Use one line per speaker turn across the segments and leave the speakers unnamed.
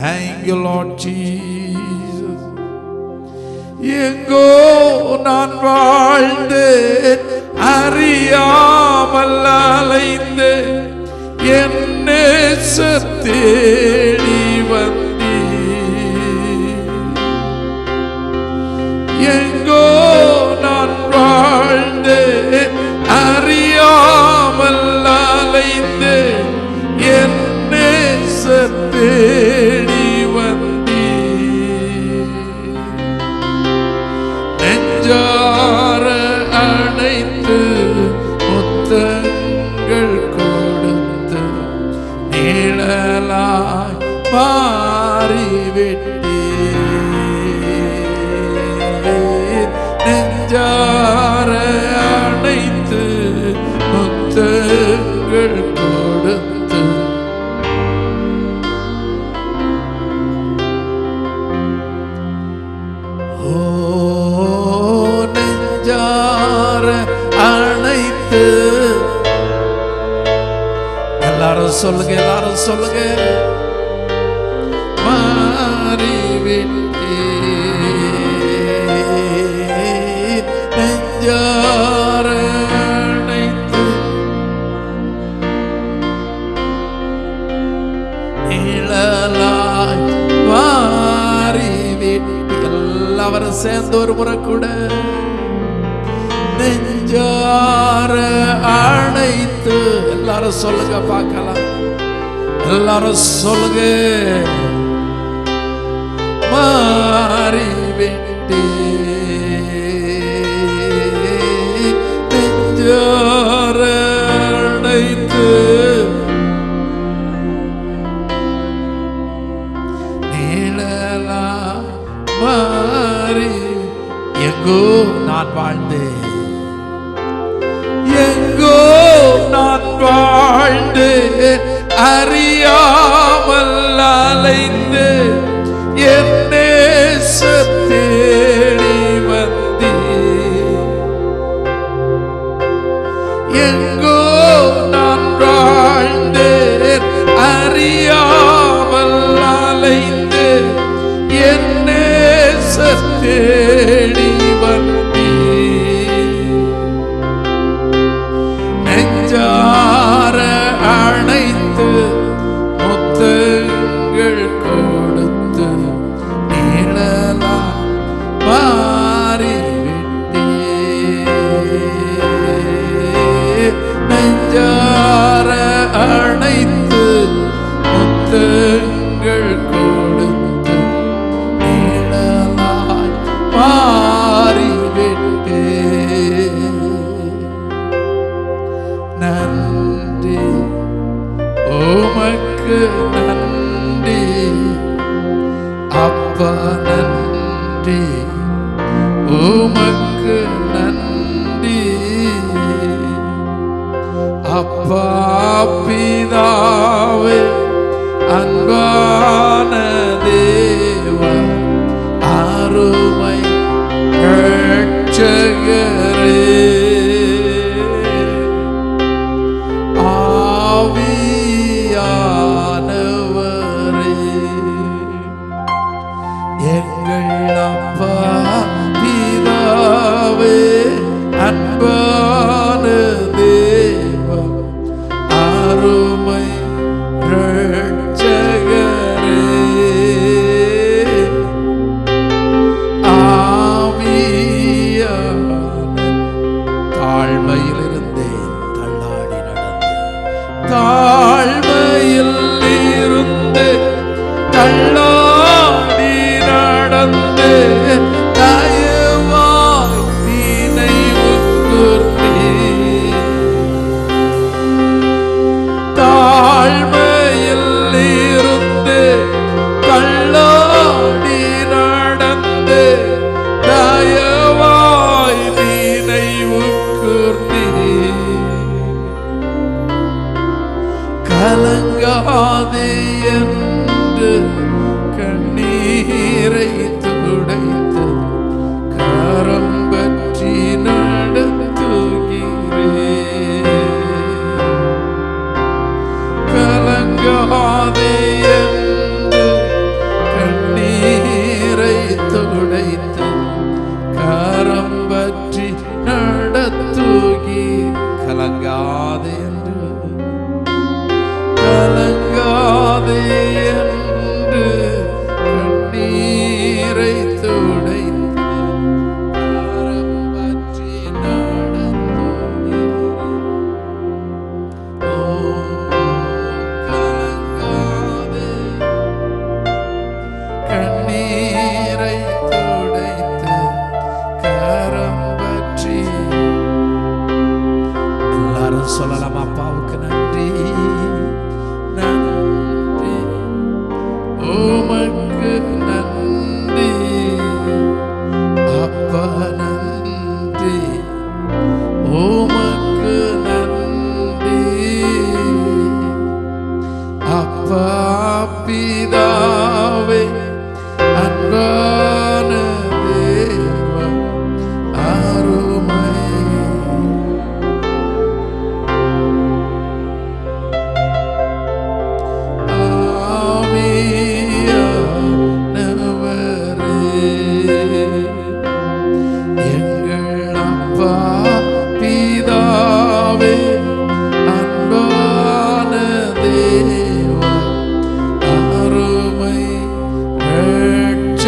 Thank you, Lord Jesus. எங்கோ நான் வாழ்ந்தேன், அறியாமல் அலைந்தேன், என் நேசர் தேடி வந்தீர். எங்கோ நான் வாழ்ந்தேன், அறியாமல் அலைந்தேன், என் நேசர் தேடி வந்தீர். நெஞ்சார அணைத்து முத்தங்கள் கொடுத்து நிழலாய் மாறிவிட்டீர். நெஞ்சார அணைத்து முத்தங்கள் கொடுத்து நெஞ்சார அணைத்து. எல்லாரும் சொல்லுங்க, எல்லாரும் சொல்லுங்க. மாறிவிட்டீர். நெஞ்சார அணைத்து நிழலாய் மாறிவிட்டீர். எல்லாரும் சேர்ந்து ஒரு முறை கூட நெஞ்சார அணைத்து. எல்லாரும் சொல்லுங்க பார்க்கலாம். எல்லாரும் சொல்லுங்க. மாறிவிட்டீர். நெஞ்சார அணைத்து நிழலா மாறி. எங்கோ நான் வாழ்ந்தேன், எங்கோ நான் வாழ்ந்தேன், அறியாமல் அலைந்தேன், என் நேசர் தேடி வந்தீர். எங்கோ நான் வாழ்ந்தேன், அறியாமல் அலைந்தேன், என் நேசர் தேடி வந்தீர். நெஞ்சார அணைத்து முத்தங்கள் கொடுத்து நிழலா மாறிவிட்டீர். நெஞ்சார அணைத்து முத்தங்கள் கொடுத்து நிழலாய் மாறிவிட்டீர். நன்றி உமக்கு நன்றி அப்பா, நன்றி உமக்கு நன்றி அப்பா. பிதாவே, அன்பான தேவா, அருமை இரட்சகரே, ஆவியானவரே,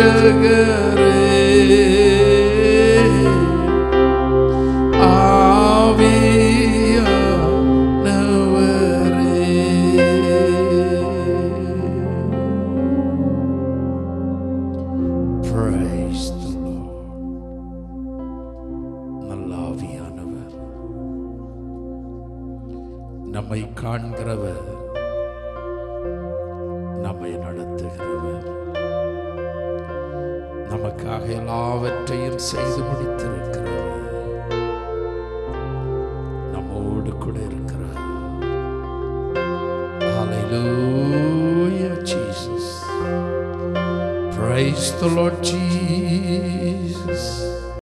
இரட்சகரே Praise the Lord. நல்ல ஆவியானவர், நம்மை காண்கிறவர், நம்மை நடத்துகிறவர், நமக்காக எல்லாவற்றையும் செய்து முடித்திருக்கிறவர், நம்மோடு கூட இருக்கிறார். Hallelujah, Jesus. Praise the Lord Jesus.